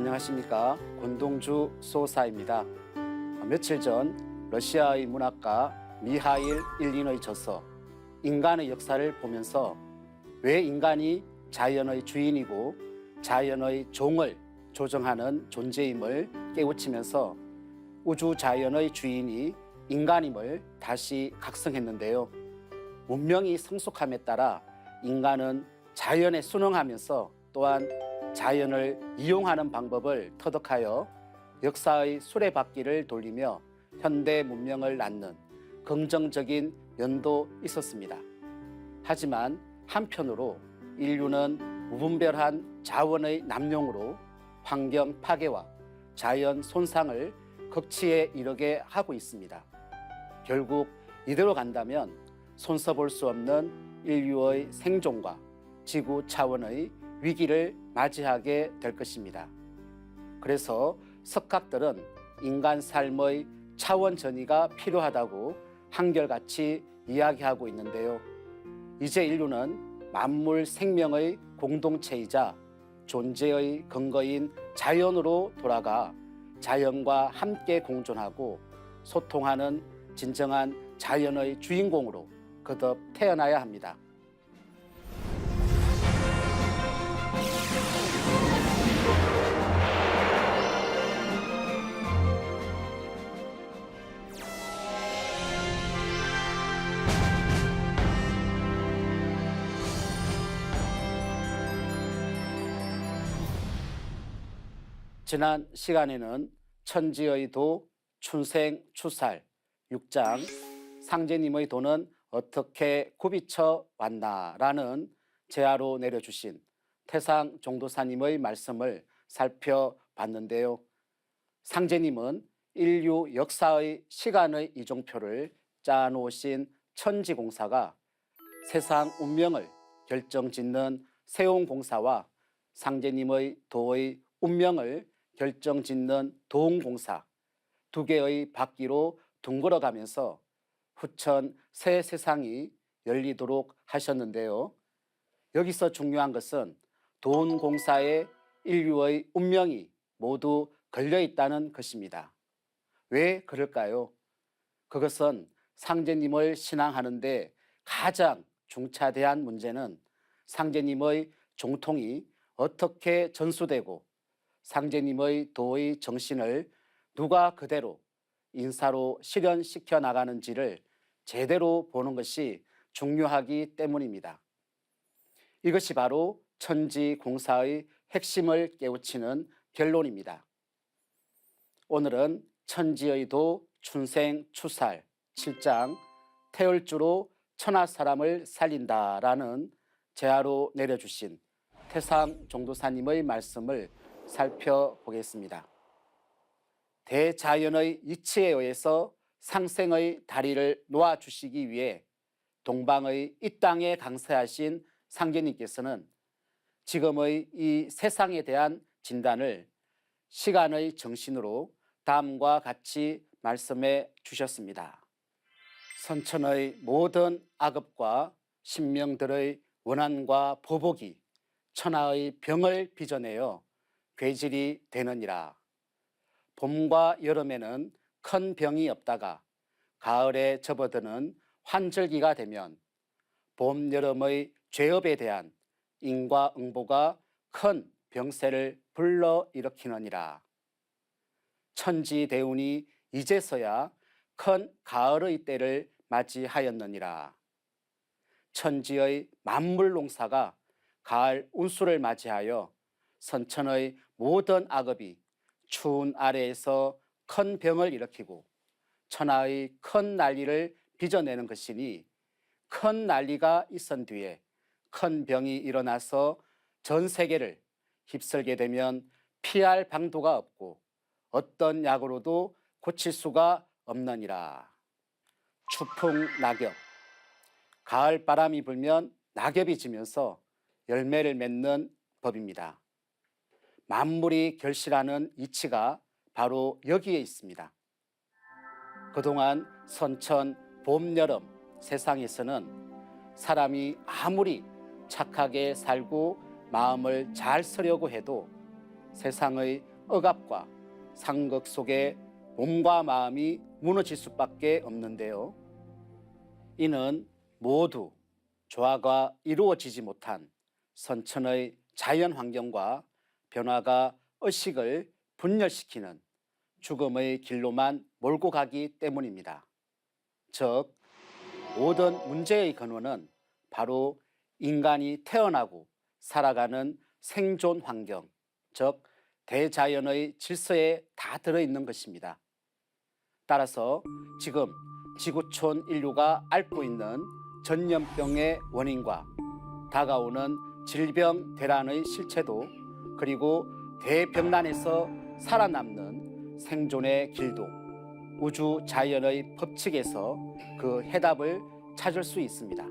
안녕하십니까. 권동주 소사입니다. 며칠 전 러시아의 문학가 미하일 일린의 저서 인간의 역사를 보면서 왜 인간이 자연의 주인이고 자연의 종을 조정하는 존재임을 깨우치면서 우주 자연의 주인이 인간임을 다시 각성했는데요. 문명이 성숙함에 따라 인간은 자연에 순응하면서 또한 자연을 이용하는 방법을 터득하여 역사의 수레바퀴를 돌리며 현대 문명을 낳는 긍정적인 면도 있었습니다. 하지만 한편으로 인류는 무분별한 자원의 남용으로 환경 파괴와 자연 손상을 극치에 이르게 하고 있습니다. 결국 이대로 간다면 손써볼 수 없는 인류의 생존과 지구 차원의 위기를 맞이하게 될 것입니다. 그래서 석학들은 인간 삶의 차원 전이가 필요하다고 한결같이 이야기하고 있는데요. 이제 인류는 만물 생명의 공동체이자 존재의 근거인 자연으로 돌아가 자연과 함께 공존하고 소통하는 진정한 자연의 주인공으로 거듭 태어나야 합니다. 지난 시간에는 천지의 도, 춘생추살, 6장 상제님의 도는 어떻게 굽이쳐 왔나라는 제하로 내려주신 태상 종도사님의 말씀을 살펴봤는데요. 상제님은 인류 역사의 시간의 이종표를 짜놓으신 천지공사가 세상 운명을 결정짓는 세운공사와 상제님의 도의 운명을 결정짓는 도운공사 두 개의 바퀴로 둥글어가면서 후천 새 세상이 열리도록 하셨는데요. 여기서 중요한 것은 도운공사에 인류의 운명이 모두 걸려있다는 것입니다. 왜 그럴까요? 그것은 상제님을 신앙하는데 가장 중차대한 문제는 상제님의 종통이 어떻게 전수되고 상제님의 도의 정신을 누가 그대로 인사로 실현시켜 나가는지를 제대로 보는 것이 중요하기 때문입니다. 이것이 바로 천지공사의 핵심을 깨우치는 결론입니다. 오늘은 천지의 도 춘생추살 7장 태öl주로 천하 사람을 살린다라는 제하로 내려주신 태상 종도사님의 말씀을 살펴보겠습니다. 대자연의 이치에 의해서 상생의 다리를 놓아주시기 위해 동방의 이 땅에 강세하신 상제님께서는 지금의 이 세상에 대한 진단을 시간의 정신으로 다음과 같이 말씀해 주셨습니다. 선천의 모든 악업과 신명들의 원한과 보복이 천하의 병을 빚어내어 괴질이 되느니라. 봄과 여름에는 큰 병이 없다가 가을에 접어드는 환절기가 되면 봄, 여름의 죄업에 대한 인과응보가 큰 병세를 불러일으키느니라. 천지대운이 이제서야 큰 가을의 때를 맞이하였느니라. 천지의 만물농사가 가을 운수를 맞이하여 선천의 모든 악업이 추운 아래에서 큰 병을 일으키고 천하의 큰 난리를 빚어내는 것이니 큰 난리가 있은 뒤에 큰 병이 일어나서 전 세계를 휩쓸게 되면 피할 방도가 없고 어떤 약으로도 고칠 수가 없느니라. 추풍 낙엽, 가을 바람이 불면 낙엽이 지면서 열매를 맺는 법입니다. 만물이 결실하는 이치가 바로 여기에 있습니다. 그동안 선천, 봄, 여름 세상에서는 사람이 아무리 착하게 살고 마음을 잘 쓰려고 해도 세상의 억압과 상극 속에 몸과 마음이 무너질 수밖에 없는데요. 이는 모두 조화가 이루어지지 못한 선천의 자연 환경과 변화가 의식을 분열시키는 죽음의 길로만 몰고 가기 때문입니다. 즉, 모든 문제의 근원은 바로 인간이 태어나고 살아가는 생존 환경, 즉 대자연의 질서에 다 들어있는 것입니다. 따라서 지금 지구촌 인류가 앓고 있는 전염병의 원인과 다가오는 질병 대란의 실체도, 그리고 대병난에서 살아남는 생존의 길도 우주 자연의 법칙에서 그 해답을 찾을 수 있습니다.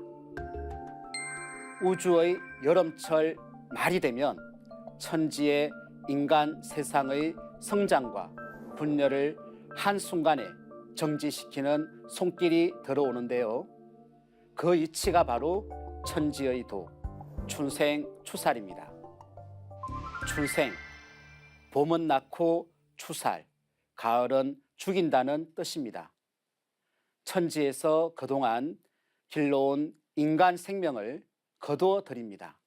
우주의 여름철 말이 되면 천지의 인간 세상의 성장과 분열을 한순간에 정지시키는 손길이 들어오는데요. 그 이치가 바로 천지의 도, 춘생추살입니다. 춘생, 봄은 낳고 추살, 가을은 죽인다는 뜻입니다. 천지에서 그동안 길러온 인간 생명을 거두어 드립니다.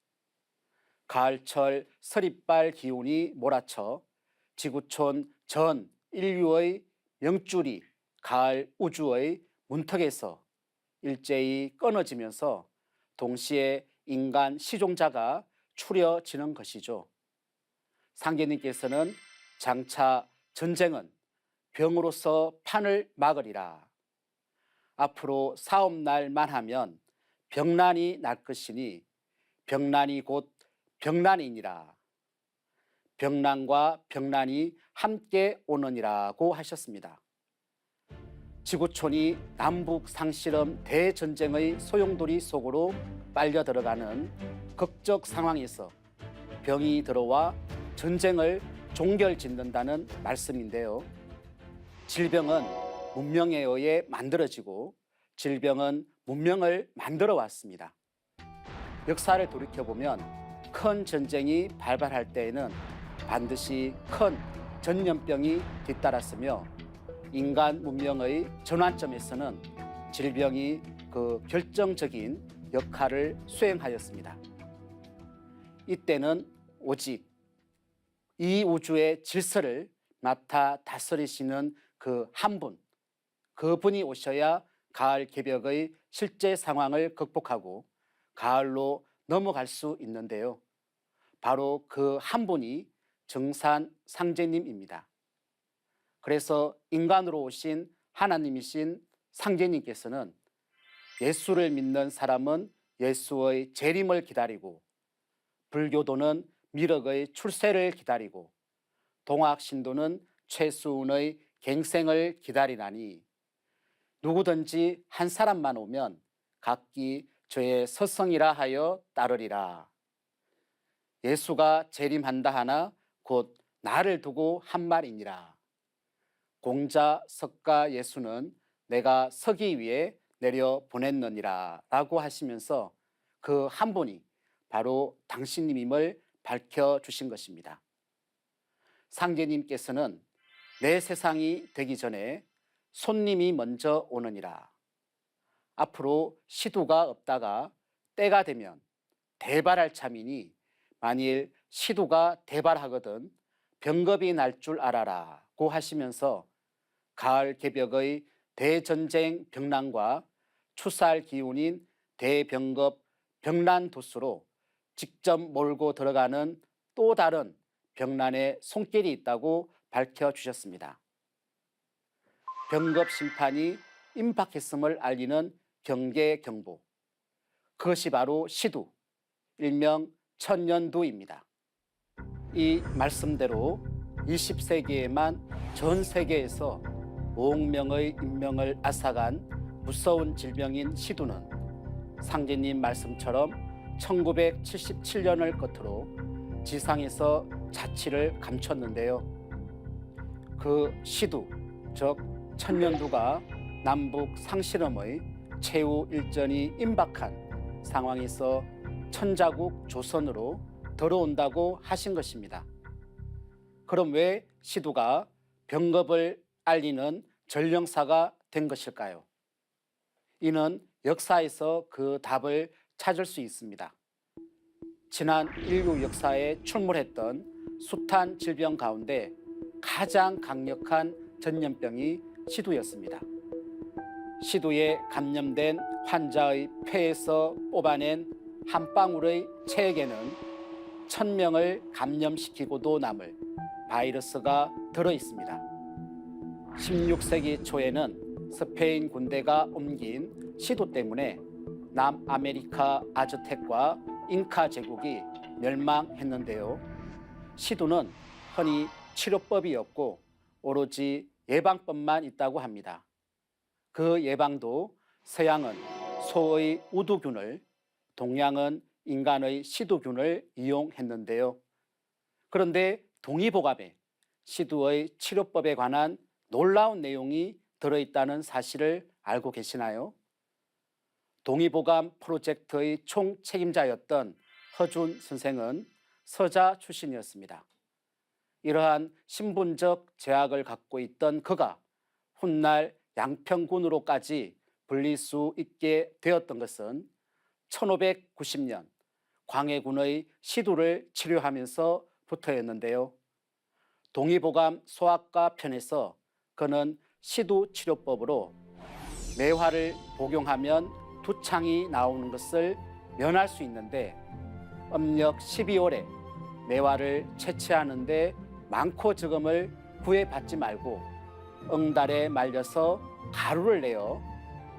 가을철 서리빨 기운이 몰아쳐 지구촌 전 인류의 명줄이 가을 우주의 문턱에서 일제히 끊어지면서 동시에 인간 시종자가 추려지는 것이죠. 상제님께서는 장차 전쟁은 병으로서 판을 막으리라. 앞으로 사업날만 하면 병난이 날 것이니 병난이 곧 병난이니라. 병난과 병난이 함께 오느니라고 하셨습니다. 지구촌이 남북 상실험 대전쟁의 소용돌이 속으로 빨려 들어가는 극적 상황에서 병이 들어와 전쟁을 종결짓는다는 말씀인데요. 질병은 문명에 의해 만들어지고 질병은 문명을 만들어 왔습니다. 역사를 돌이켜보면 큰 전쟁이 발발할 때에는 반드시 큰 전염병이 뒤따랐으며 인간 문명의 전환점에서는 질병이 그 결정적인 역할을 수행하였습니다. 이때는 오직 이 우주의 질서를 맡아 다스리시는 그 한 분, 그분이 오셔야 가을 개벽의 실제 상황을 극복하고 가을로 넘어갈 수 있는데요. 바로 그 한 분이 정산 상제님입니다. 그래서 인간으로 오신 하나님이신 상제님께서는 예수를 믿는 사람은 예수의 재림을 기다리고, 불교도는 미륵의 출세를 기다리고, 동학 신도는 최수운의 갱생을 기다리나니 누구든지 한 사람만 오면 각기 저의 서성이라 하여 따르리라. 예수가 재림한다 하나 곧 나를 두고 한 말이니라. 공자 석가 예수는 내가 서기 위해 내려 보냈느니라 라고 하시면서 그 한 분이 바로 당신님임을 밝혀주신 것입니다. 상제님께서는 내 세상이 되기 전에 손님이 먼저 오느니라. 앞으로 시두가 없다가 때가 되면 대발할 참이니 만일 시두가 대발하거든 병겁이 날 줄 알아라고 하시면서 가을 개벽의 대전쟁 병난과 추살 기운인 대병겁 병난도수로 직접 몰고 들어가는 또 다른 병난의 손길이 있다고 밝혀주셨습니다. 병겁 심판이 임박했음을 알리는 경계경보, 그것이 바로 시두, 일명 천년두입니다. 이 말씀대로 20세기에만 전 세계에서 5억 명의 인명을 앗아간 무서운 질병인 시두는 상제님 말씀처럼 1977년을 끝으로 지상에서 자취를 감췄는데요. 그 시두, 즉 천년두가 남북 상실험의 최후 일전이 임박한 상황에서 천자국 조선으로 들어온다고 하신 것입니다. 그럼 왜 시두가 병겁을 알리는 전령사가 된 것일까요? 이는 역사에서 그 답을 찾을 수 있습니다. 지난 인류 역사에 출몰했던 숱한 질병 가운데 가장 강력한 전염병이 시두였습니다. 시두에 감염된 환자의 폐에서 뽑아낸 한 방울의 체액에는 1000명을 감염시키고도 남을 바이러스가 들어 있습니다. 16세기 초에는 스페인 군대가 옮긴 시두 때문에 남아메리카 아즈텍과 잉카 제국이 멸망했는데요. 시두는 흔히 치료법이 없고 오로지 예방법만 있다고 합니다. 그 예방도 서양은 소의 우두균을, 동양은 인간의 시두균을 이용했는데요. 그런데 동의보감에 시두의 치료법에 관한 놀라운 내용이 들어있다는 사실을 알고 계시나요? 동의보감 프로젝트의 총책임자였던 허준 선생은 서자 출신이었습니다. 이러한 신분적 제약을 갖고 있던 그가 훗날 양평군으로까지 불릴 수 있게 되었던 것은 1590년 광해군의 시두를 치료하면서부터였는데요. 동의보감 소아과 편에서 그는 시두 치료법으로 매화를 복용하면 두창이 나오는 것을 면할 수 있는데 음력 12월에 매화를 채취하는데 많고 적음을 구애받지 말고 응달에 말려서 가루를 내어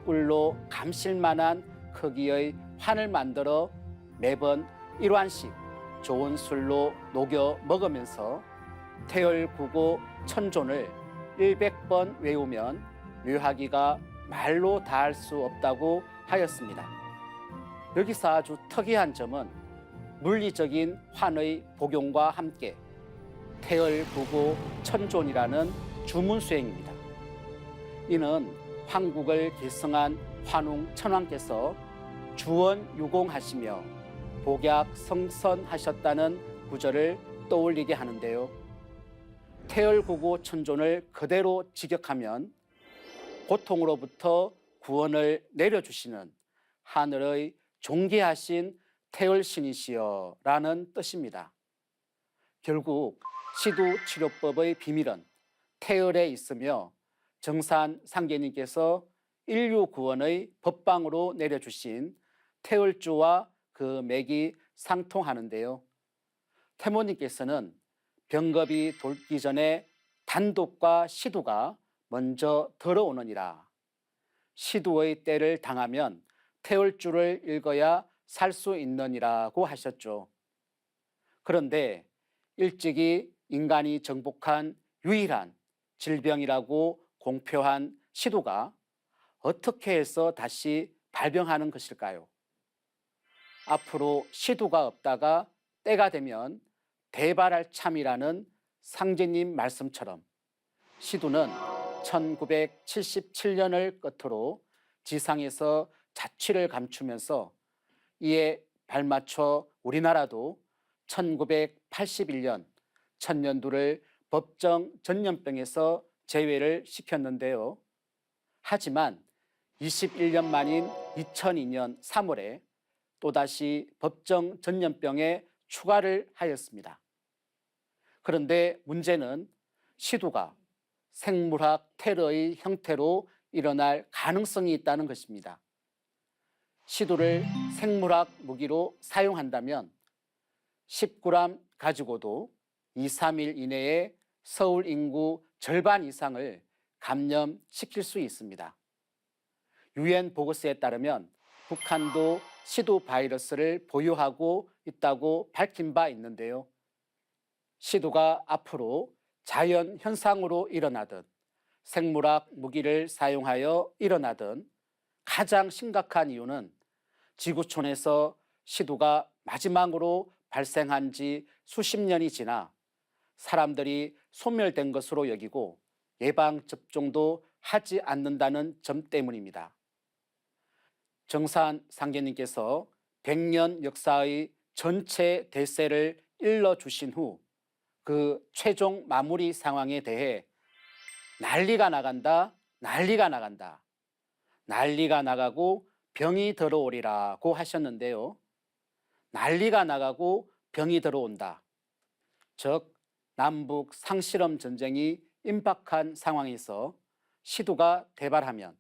꿀로 감실만한 크기의 환을 만들어 매번 1완씩 좋은 술로 녹여 먹으면서 태열구고 천존을 100번 외우면 묘하기가 말로 다할 수 없다고 하였습니다. 여기서 아주 특이한 점은 물리적인 환의 복용과 함께 태열구고 천존이라는 주문수행입니다. 이는 황국을 계승한 환웅 천왕께서 주원유공하시며 복약성선하셨다는 구절을 떠올리게 하는데요. 태열구고 천존을 그대로 직역하면 고통으로부터 구원을 내려주시는 하늘의 존귀하신 태열신이시여 라는 뜻입니다. 결국 시두치료법의 비밀은 태열에 있으며 정산 상계님께서 인류 구원의 법방으로 내려주신 태열주와 그 맥이 상통하는데요. 태모님께서는 병겁이 돌기 전에 단독과 시두가 먼저 들어오느니라. 시두의 때를 당하면 태열주를 읽어야 살 수 있느니라고 하셨죠. 그런데 일찍이 인간이 정복한 유일한 질병이라고 공표한 시두가 어떻게 해서 다시 발병하는 것일까요? 앞으로 시두가 없다가 때가 되면 대발할 참이라는 상제님 말씀처럼 시두는 1977년을 끝으로 지상에서 자취를 감추면서 이에 발맞춰 우리나라도 1981년 천년두를 법정 전염병에서 제외를 시켰는데요. 하지만 21년 만인 2002년 3월에 또다시 법정 전염병에 추가를 하였습니다. 그런데 문제는 시두가 생물학 테러의 형태로 일어날 가능성이 있다는 것입니다. 시두를 생물학 무기로 사용한다면 10g 가지고도 2, 3일 이내에 서울 인구 절반 이상을 감염시킬 수 있습니다. 유엔 보고서에 따르면 북한도 시두 바이러스를 보유하고 있다고 밝힌 바 있는데요. 시두가 앞으로 자연 현상으로 일어나든 생물학 무기를 사용하여 일어나든 가장 심각한 이유는 지구촌에서 시두가 마지막으로 발생한 지 수십 년이 지나 사람들이 소멸된 것으로 여기고 예방접종도 하지 않는다는 점 때문입니다. 정산 상계님께서 100년 역사의 전체 대세를 일러주신 후 그 최종 마무리 상황에 대해 난리가 나간다, 난리가 나간다, 난리가 나가고 병이 들어오리라고 하셨는데요. 난리가 나가고 병이 들어온다. 즉 남북 상실험 전쟁이 임박한 상황에서 시두가 대발하면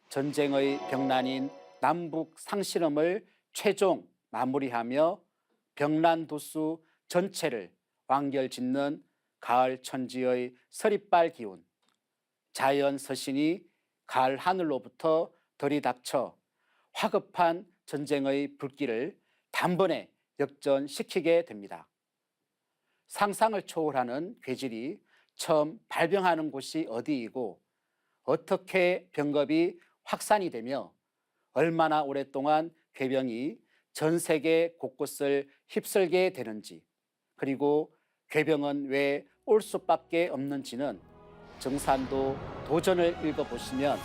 전쟁의 병난인 남북 상실험을 최종 마무리하며 병난 도수 전체를 완결짓는 가을 천지의 서릿발 기운, 자연 서신이 가을 하늘로부터 들이닥쳐 화급한 전쟁의 불길을 단번에 역전시키게 됩니다. 상상을 초월하는 괴질이 처음 발병하는 곳이 어디이고 어떻게 병겁이 확산이 되며 얼마나 오랫동안 궤병이 전 세계 곳곳을 휩쓸게 되는지, 그리고 궤병은 왜 올 수밖에 없는지는 정산도 도전을 읽어보시면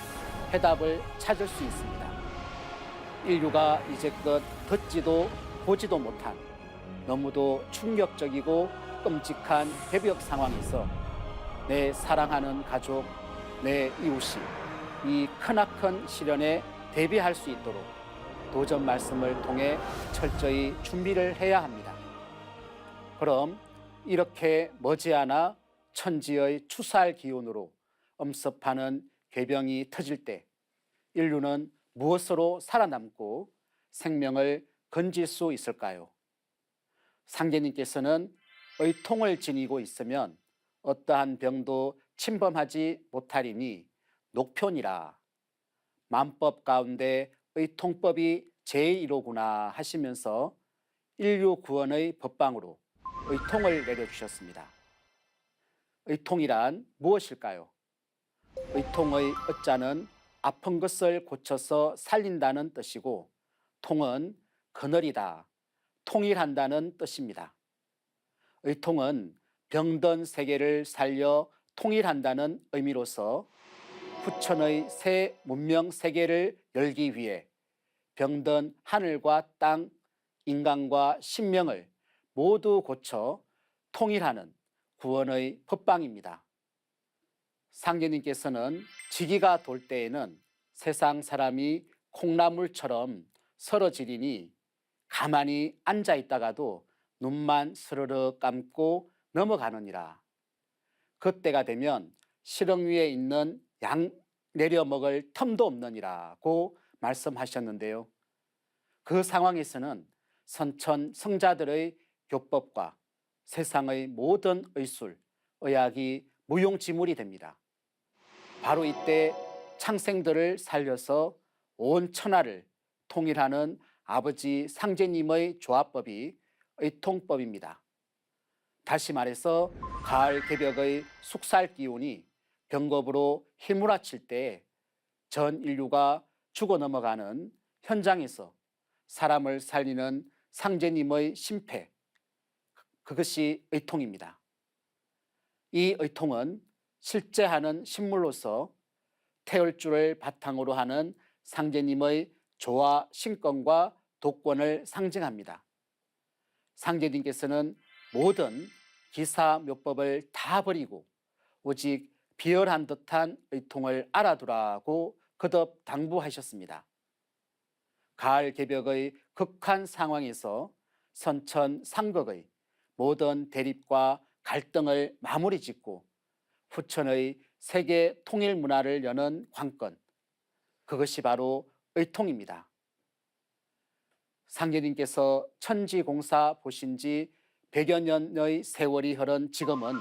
해답을 찾을 수 있습니다. 인류가 이제껏 듣지도 보지도 못한 너무도 충격적이고 끔찍한 개벽 상황에서 내 사랑하는 가족, 내 이웃이 이 크나큰 시련에 대비할 수 있도록 도전 말씀을 통해 철저히 준비를 해야 합니다. 그럼 이렇게 머지않아 천지의 추수할 기운으로 엄습하는 궤병이 터질 때 인류는 무엇으로 살아남고 생명을 건질 수 있을까요? 상제님께서는 의통을 지니고 있으면 어떠한 병도 침범하지 못하리니 녹편이라, 만법 가운데 의통법이 제1호구나 하시면서 인류 구원의 법방으로 의통을 내려주셨습니다. 의통이란 무엇일까요? 의통의 의자는 아픈 것을 고쳐서 살린다는 뜻이고, 통은 그늘이다, 통일한다는 뜻입니다. 의통은 병든 세계를 살려 통일한다는 의미로서 후천의 새 문명 세계를 열기 위해 병든 하늘과 땅, 인간과 신명을 모두 고쳐 통일하는 구원의 법방입니다. 상제님께서는 지기가 돌 때에는 세상 사람이 콩나물처럼 서러지리니 가만히 앉아 있다가도 눈만 스르르 감고 넘어가느니라. 그때가 되면 시렁 위에 있는 양 내려 먹을 틈도 없느니라고 말씀하셨는데요. 그 상황에서는 선천 성자들의 교법과 세상의 모든 의술, 의학이 무용지물이 됩니다. 바로 이때 창생들을 살려서 온 천하를 통일하는 아버지 상제님의 조합법이 의통법입니다. 다시 말해서 가을 개벽의 숙살 기운이 병겁으로 휘몰아칠 때 전 인류가 죽어 넘어가는 현장에서 사람을 살리는 상제님의 심패, 그것이 의통입니다. 이 의통은 실제하는 신물로서 태울줄을 바탕으로 하는 상제님의 조화 신권과 독권을 상징합니다. 상제님께서는 모든 기사묘법을 다 버리고 오직 비열한 듯한 의통을 알아두라고 거듭 당부하셨습니다. 가을 개벽의 극한 상황에서 선천 상극의 모든 대립과 갈등을 마무리 짓고 후천의 세계 통일 문화를 여는 관건, 그것이 바로 의통입니다. 상제님께서 천지공사 보신 지 100여 년의 세월이 흐른 지금은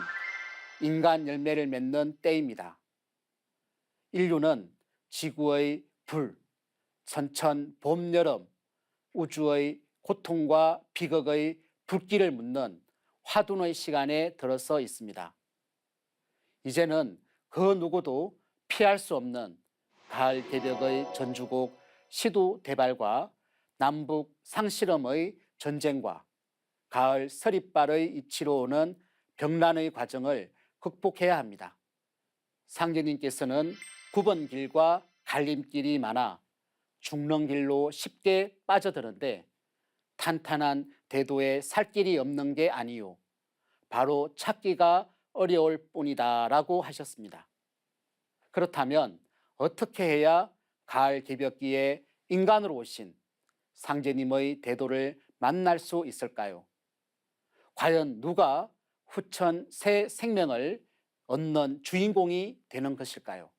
인간 열매를 맺는 때입니다. 인류는 지구의 불, 천천 봄, 여름, 우주의 고통과 비극의 불길을 묻는 화둔의 시간에 들어서 있습니다. 이제는 그 누구도 피할 수 없는 가을 개벽의 전주곡 시두대발과 남북 상실험의 전쟁과 가을 서릿발의 이치로 오는 병난의 과정을 극복해야 합니다. 상제님께서는 9번 길과 갈림길이 많아 죽는 길로 쉽게 빠져드는데 탄탄한 대도에 살 길이 없는 게 아니요, 바로 찾기가 어려울 뿐이다라고 하셨습니다. 그렇다면 어떻게 해야 가을 개벽기에 인간으로 오신 상제님의 대도를 만날 수 있을까요? 과연 누가 후천 새 생명을 얻는 주인공이 되는 것일까요?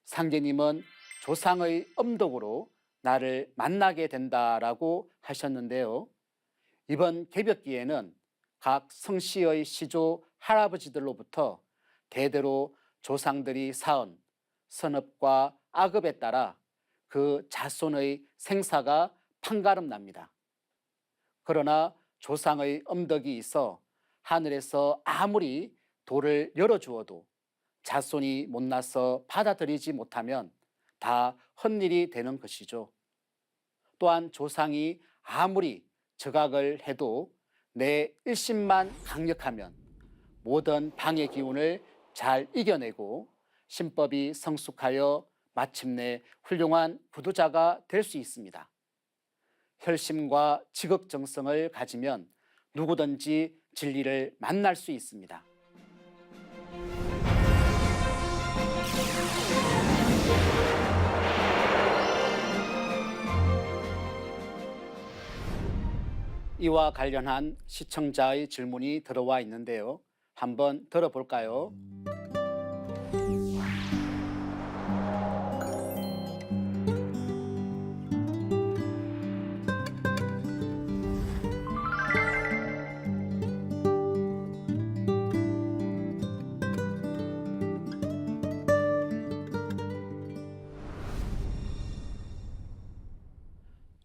상제님은 조상의 엄덕으로 나를 만나게 된다라고 하셨는데요. 이번 개벽기에는 각 성씨의 시조 할아버지들로부터 대대로 조상들이 쌓은 선업과 악업에 따라 그 자손의 생사가 판가름 납니다. 그러나 조상의 엄덕이 있어 하늘에서 아무리 돌을 열어주어도 자손이 못나서 받아들이지 못하면 다 헛일이 되는 것이죠. 또한 조상이 아무리 저각을 해도 내 일심만 강력하면 모든 방해 기운을 잘 이겨내고 신법이 성숙하여 마침내 훌륭한 구두자가 될 수 있습니다. 혈심과 지극정성을 가지면 누구든지 진리를 만날 수 있습니다. 이와 관련한 시청자의 질문이 들어와 있는데요. 한번 들어볼까요?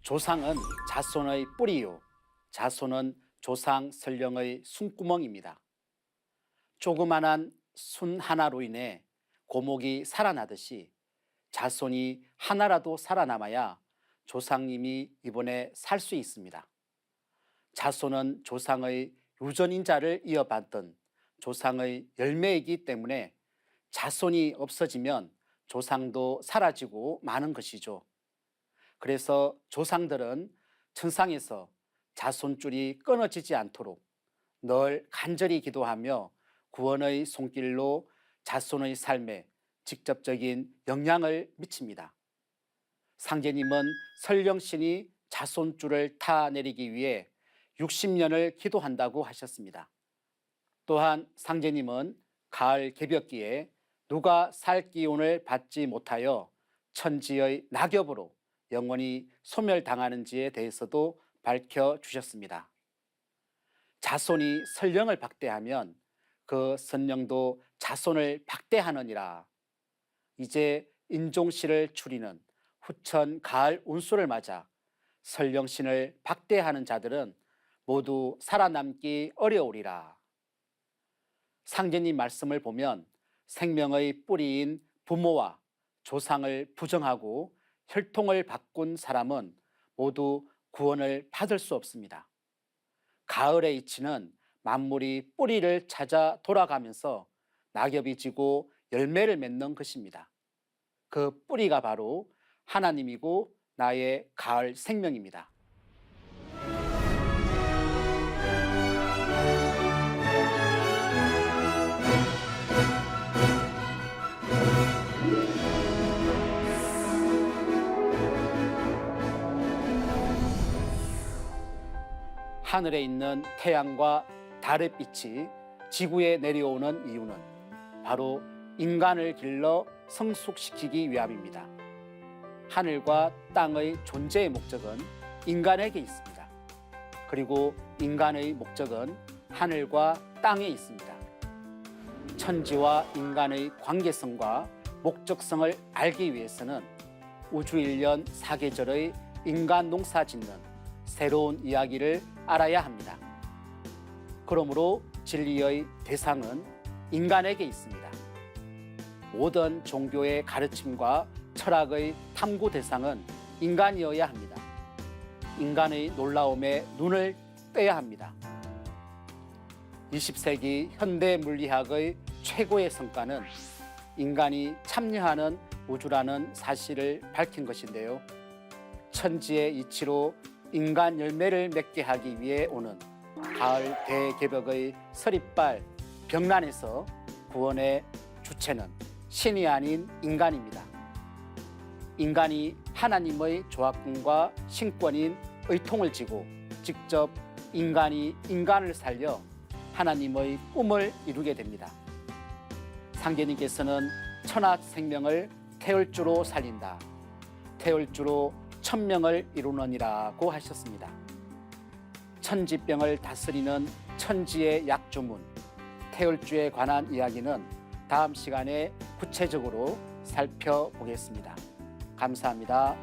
조상은 자손의 뿌리요, 자손은 조상 설령의 숨구멍입니다. 조그만한 순 하나로 인해 고목이 살아나듯이 자손이 하나라도 살아남아야 조상님이 이번에 살 수 있습니다. 자손은 조상의 유전인자를 이어받던 조상의 열매이기 때문에 자손이 없어지면 조상도 사라지고 마는 것이죠. 그래서 조상들은 천상에서 자손줄이 끊어지지 않도록 늘 간절히 기도하며 구원의 손길로 자손의 삶에 직접적인 영향을 미칩니다. 상제님은 설령신이 자손줄을 타내리기 위해 60년을 기도한다고 하셨습니다. 또한 상제님은 가을 개벽기에 누가 살 기운을 받지 못하여 천지의 낙엽으로 영원히 소멸당하는지에 대해서도 밝혀주셨습니다. 자손이 설령을 박대하면 그 선령도 자손을 박대하느니라. 이제 인종시를 추리는 후천 가을 운수를 맞아 설령신을 박대하는 자들은 모두 살아남기 어려우리라. 상제님 말씀을 보면 생명의 뿌리인 부모와 조상을 부정하고 혈통을 바꾼 사람은 모두 구원을 받을 수 없습니다. 가을의 이치는 만물이 뿌리를 찾아 돌아가면서 낙엽이 지고 열매를 맺는 것입니다. 그 뿌리가 바로 하나님이고 나의 가을 생명입니다. 하늘에 있는 태양과 달의 빛이 지구에 내려오는 이유는 바로 인간을 길러 성숙시키기 위함입니다. 하늘과 땅의 존재의 목적은 인간에게 있습니다. 그리고 인간의 목적은 하늘과 땅에 있습니다. 천지와 인간의 관계성과 목적성을 알기 위해서는 우주 1년 4계절의 인간 농사 짓는 새로운 이야기를 알아야 합니다. 그러므로 진리의 대상은 인간에게 있습니다. 모든 종교의 가르침과 철학의 탐구 대상은 인간이어야 합니다. 인간의 놀라움에 눈을 떼야 합니다. 20세기 현대 물리학의 최고의 성과는 인간이 참여하는 우주라는 사실을 밝힌 것인데요. 천지의 이치로 인간 열매를 맺게 하기 위해 오는 가을 대개벽의 서리빨 병난에서 구원의 주체는 신이 아닌 인간입니다. 인간이 하나님의 조합군과 신권인 의통을 지고 직접 인간이 인간을 살려 하나님의 꿈을 이루게 됩니다. 상계님께서는 천하 생명을 태울주로 살린다. 태울주로 천명을 이루느니라고 하셨습니다. 천지병을 다스리는 천지의 약주문, 태울주에 관한 이야기는 다음 시간에 구체적으로 살펴보겠습니다. 감사합니다.